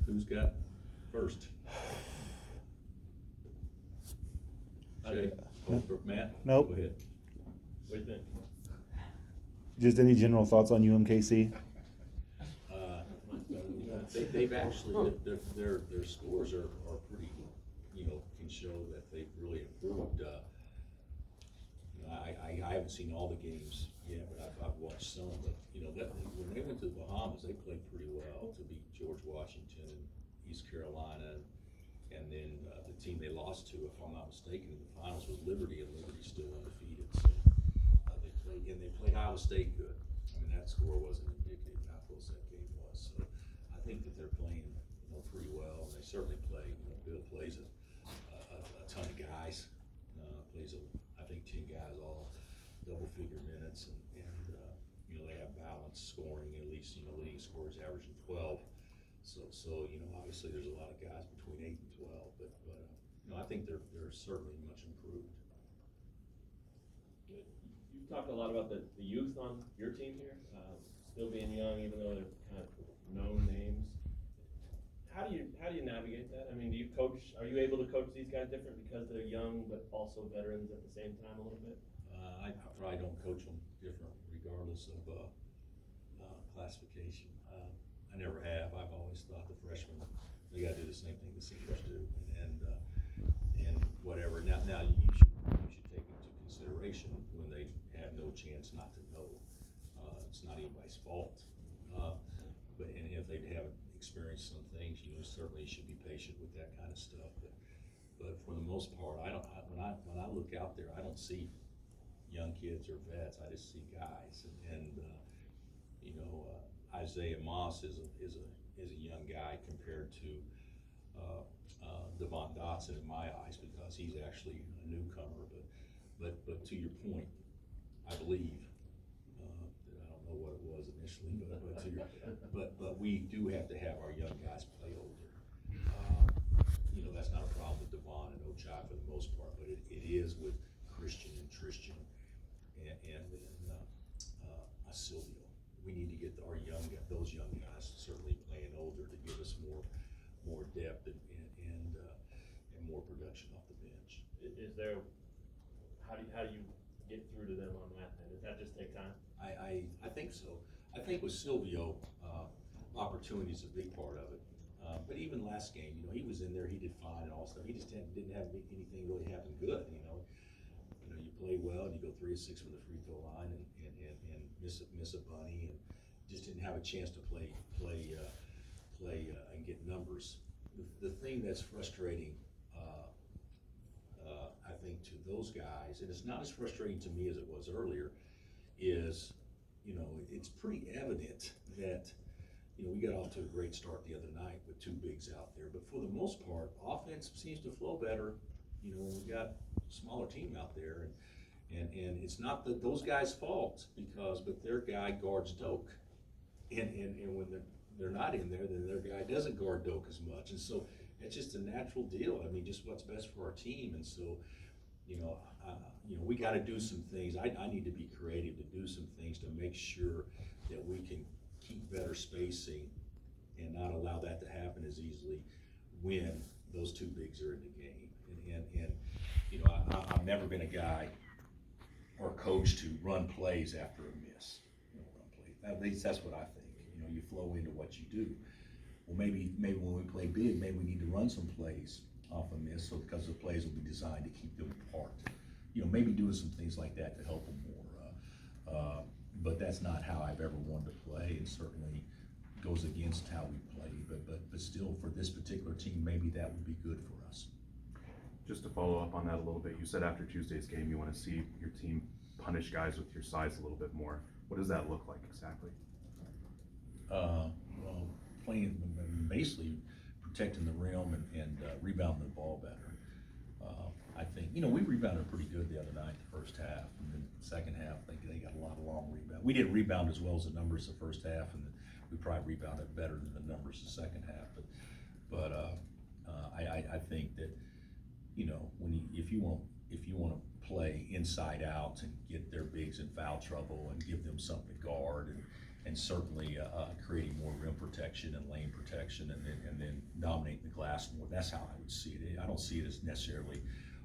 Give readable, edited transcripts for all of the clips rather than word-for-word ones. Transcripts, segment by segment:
Who's got first? Jay? Matt? Nope. Go ahead. What do you think? Just any general thoughts on UMKC? They've actually, their scores are pretty, can show that they've really improved. I haven't seen all the games yet, but I've watched some. But that when they went to the Bahamas, they played pretty well to beat George Washington and East Carolina, and then the team they lost to, if I'm not mistaken, in the finals was Liberty, and Liberty's still undefeated. So they played Iowa State good. I mean, that score wasn't indicative of how close that game was. So I think that they're playing pretty well, and they certainly play. Bill plays a ton of guys. Plays I think 10 guys all double-figure minutes, and they have balanced scoring. At least leading scorers averaging 12. So obviously there's a lot of guys between 8 and 12, but I think they're certainly much improved. You've talked a lot about the youth on your team here, still being young, even though they're kind of known names. How do you navigate that? I mean, are you able to coach these guys different because they're young but also veterans at the same time a little bit? I probably don't coach them different regardless of classification. I never have. I've always thought the freshmen, they got to do the same thing the seniors do, and whatever. Now you should take into consideration when they have no chance not to know. It's not anybody's fault. But if they haven't experienced some things, certainly you should be patient with that kind of stuff. But for the most part, when I look out there, I don't see young kids or vets. I just see guys, and Isaiah Moss is a young guy compared to Devon Dotson in my eyes, because he's actually a newcomer. But to your point, I believe that I don't know what it was initially, but we do have to have our young guys play older. That's not a problem with Devon and Ochai for the most part, but it is with Christian and Tristan and Silvio. We need to get those young guys certainly playing older to give us more depth and more production off the bench. Is there? How do you get through to them on that? Then does that just take time? I think so. I think with Silvio, opportunity is a big part of it. But even last game, he was in there, he did fine and all stuff. He just didn't have anything really happen good. You play well and you go 3 of 6 from the free throw line and miss a bunny, and just didn't have a chance to play and get numbers. The thing that's frustrating, I think, to those guys, and it's not as frustrating to me as it was earlier, is it's pretty evident that we got off to a great start the other night with 2 bigs out there, but for the most part, offense seems to flow better. When we got a smaller team out there, and it's not those guys' fault, but their guy guards Doak, and when they're not in there, then their guy doesn't guard Doak as much, and so it's just a natural deal. I mean, just what's best for our team, and so we got to do some things. I need to be creative to do some things to make sure that we can keep better spacing and not allow that to happen as easily when those 2 bigs are in the game. I've never been a guy or coach to run plays after a miss. At least that's what I think. You flow into what you do. Well, maybe when we play big, maybe we need to run some plays off a miss, so because the plays will be designed to keep them apart. Maybe doing some things like that to help them more. But that's not how I've ever wanted to play, and certainly goes against how we play. But still, for this particular team, maybe that would be good for us. Just to follow up on that a little bit, you said after Tuesday's game you want to see your team punish guys with your size a little bit more. What does that look like exactly? Well, playing, basically protecting the rim and rebounding the ball better. I think, we rebounded pretty good the other night, the first half, and then the second half, they got a lot of long rebounds. We didn't rebound as well as the numbers the first half, and we probably rebounded better than the numbers the second half. But I think that, if you want to play inside out and get their bigs in foul trouble and give them something to guard and certainly creating more rim protection and lane protection, and then dominating the glass more. That's how I would see it. I don't see it as necessarily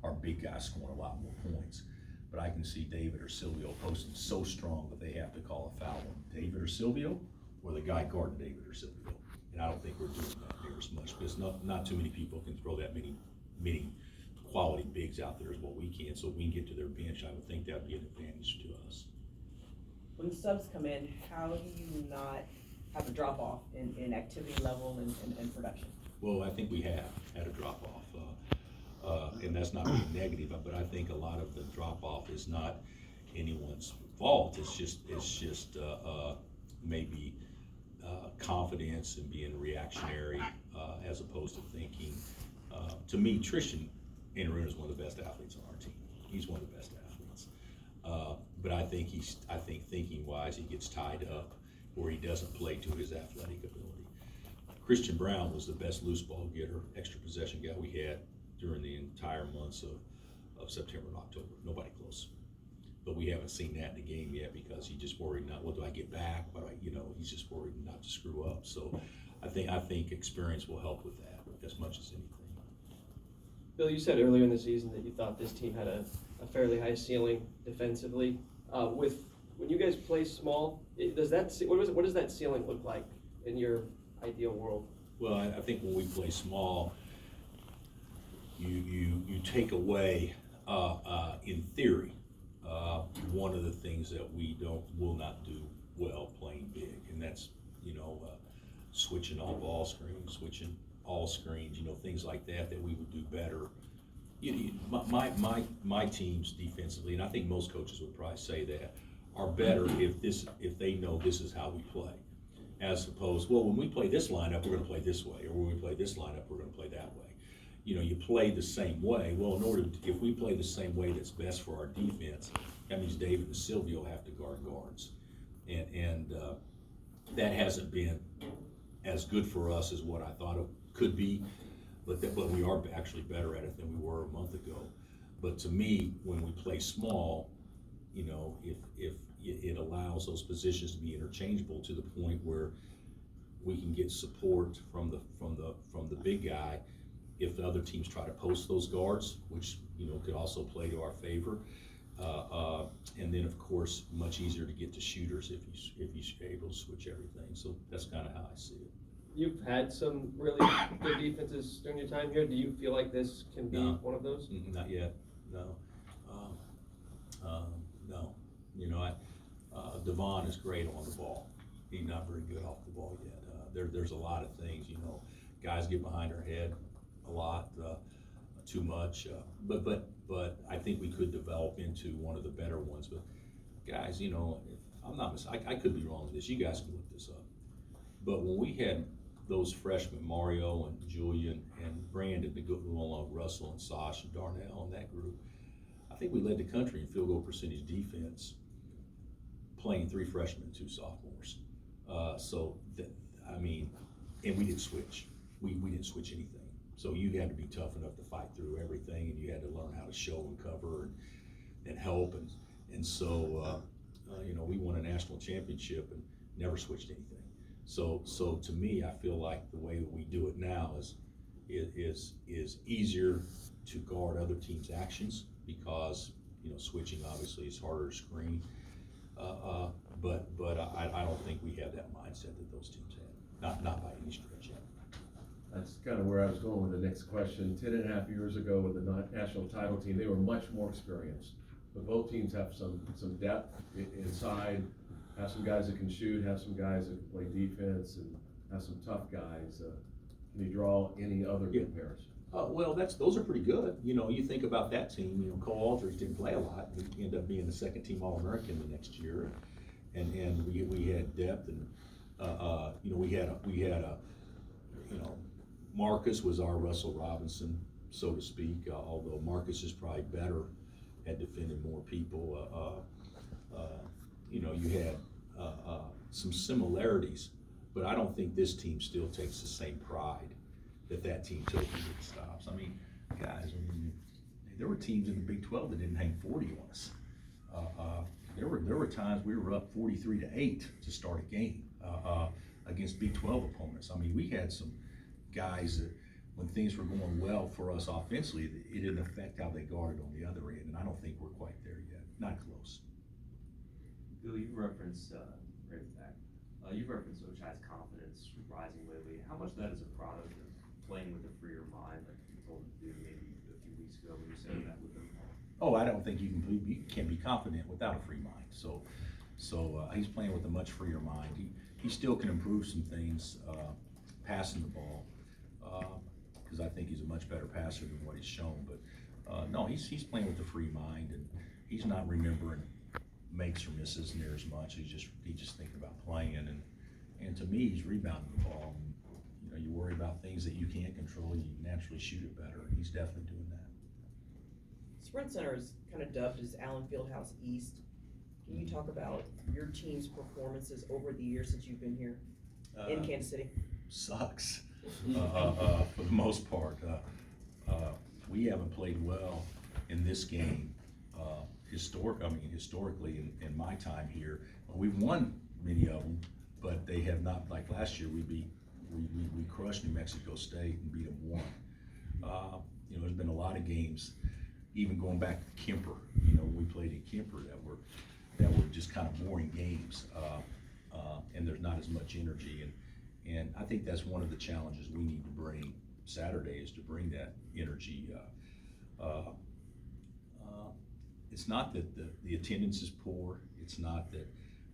our big guys scoring a lot more points, but I can see David or Silvio posting so strong that they have to call a foul on David or Silvio, or the guy guarding David or Silvio. And I don't think we're doing that there as much, because not too many people can throw that many quality bigs out there as what we can. So if we can get to their bench, I would think that would be an advantage to us. When subs come in, how do you not have a drop off in activity level and production? Well, I think we have had a drop off, and that's not really negative, but I think a lot of the drop off is not anyone's fault. It's just maybe confidence and being reactionary as opposed to thinking. To me, Tristan Anderson is one of the best athletes on our team. He's one of the best athletes. But I think thinking wise, he gets tied up where he doesn't play to his athletic ability. Christian Brown was the best loose ball getter, extra possession guy we had during the entire months of September and October. Nobody close. But we haven't seen that in the game yet because he just worried not what do I get back, but he's just worried not to screw up. So I think experience will help with that as much as anything. Bill, you said earlier in the season that you thought this team had a fairly high ceiling defensively. When you guys play small, what does that ceiling look like in your ideal world? Well, I think when we play small, you take away, in theory, one of the things that we will not do well playing big, and that's switching all ball screens, switching all screens, things like that we would do better. My teams defensively, and I think most coaches would probably say that, are better if they know this is how we play, as opposed, well, when we play this lineup, we're going to play this way, or when we play this lineup, we're going to play that way. You play the same way. Well, if we play the same way that's best for our defense, that means David and Silvio have to guard guards, and that hasn't been as good for us as what I thought it could be, but we are actually better at it than we were a month ago. But to me, when we play small, if it allows those positions to be interchangeable to the point where we can get support from the big guy if the other teams try to post those guards, which could also play to our favor. And then of course, much easier to get to shooters if you're able to switch everything. So that's kind of how I see it. You've had some really good defenses during your time here. Do you feel like this can be one of those? Not yet, no. No. Devon is great on the ball. He's not very good off the ball yet. There's a lot of things, guys get behind our head a lot, too much. But I think we could develop into one of the better ones. But guys, I'm not I could be wrong with this. You guys can look this up. But when we had those freshmen, Mario and Julian and Brandon, to go along with Russell and Sash and Darnell and that group, I think we led the country in field goal percentage defense, playing 3 freshmen and 2 sophomores. And we didn't switch. We didn't switch anything. So you had to be tough enough to fight through everything, and you had to learn how to show and cover and help. And so, we won a national championship and never switched anything. So to me, I feel like the way that we do it now is easier to guard other teams' actions because switching obviously is harder to screen. But I don't think we have that mindset that those teams have, not by any stretch yet. That's kind of where I was going with the next question. 10.5 years ago with the national title team, they were much more experienced. But both teams have some depth inside, have some guys that can shoot, have some guys that can play defense, and have some tough guys. Can you draw any other comparison? Well, those are pretty good. You think about that team. Cole Aldridge didn't play a lot. He ended up being the second team All-American the next year, and we had depth, and we had a Marcus was our Russell Robinson, so to speak. Although Marcus is probably better at defending more people. You had some similarities, but I don't think this team still takes the same pride that team took to get stops. I mean, guys, there were teams in the Big 12 that didn't hang 40 on us. There were times we were up 43-8 to start a game, against B12 opponents. I mean, we had some guys that, when things were going well for us offensively, it didn't affect how they guarded on the other end, and I don't think we're quite there yet, not close. Bill, you've referenced, right back, you've referenced Ochai's confidence rising lately. How much of that is a product of playing with a freer mind, like you told him to do maybe a few weeks ago when you said that with him? Oh, I don't think you can be confident without a free mind. So he's playing with a much freer mind. He still can improve some things, passing the ball, because I think he's a much better passer than what he's shown. But no, he's playing with a free mind, and he's not remembering makes or misses near as much. He's just thinking about playing, and to me, he's rebounding the ball. And, you know, you worry about things that you can't control, you naturally shoot it better, and he's definitely doing that. Sprint Center is kind of dubbed as Allen Fieldhouse East. Can you talk about your team's performances over the years since you've been here in Kansas City? Sucks, for the most part. We haven't played well in this game, historically in my time here. We've won many of them, but they have not, like last year, we crushed New Mexico State and beat them 1. You know, there's been a lot of games, even going back to Kemper, you know, we played in Kemper that were just kind of boring games, and there's not as much energy, and I think that's one of the challenges we need to bring Saturday, is to bring that energy. It's not that the attendance is poor, it's not that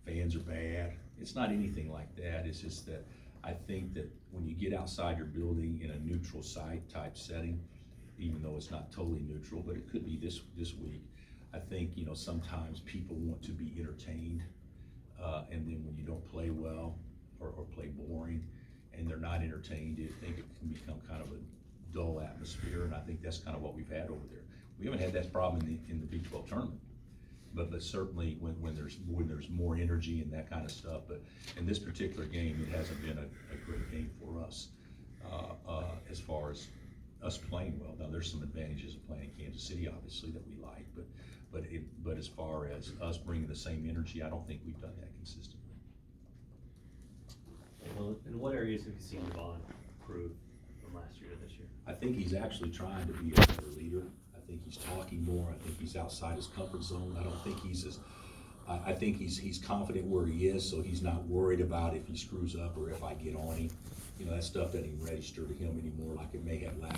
fans are bad, it's not anything like that. It's just that I think that when you get outside your building in a neutral site type setting, even though it's not totally neutral, but it could be this week, I think, you know, sometimes people want to be entertained, and then when you don't play well or play boring and they're not entertained, I think it can become kind of a dull atmosphere, and I think that's kind of what we've had over there. We haven't had that problem in the Big 12 tournament, but certainly when there's more energy and that kind of stuff. But in this particular game, it hasn't been a great game for us, as far as us playing well. Now, there's some advantages of playing in Kansas City, obviously, that we like, but as far as us bringing the same energy, I don't think we've done that consistently. Well, in what areas have you seen Devon improve from last year to this year? I think he's actually trying to be a better leader. I think he's talking more. I think he's outside his comfort zone. I don't think I think he's confident where he is, so he's not worried about if he screws up or if I get on him. You know, that stuff doesn't even register to him anymore like it may have last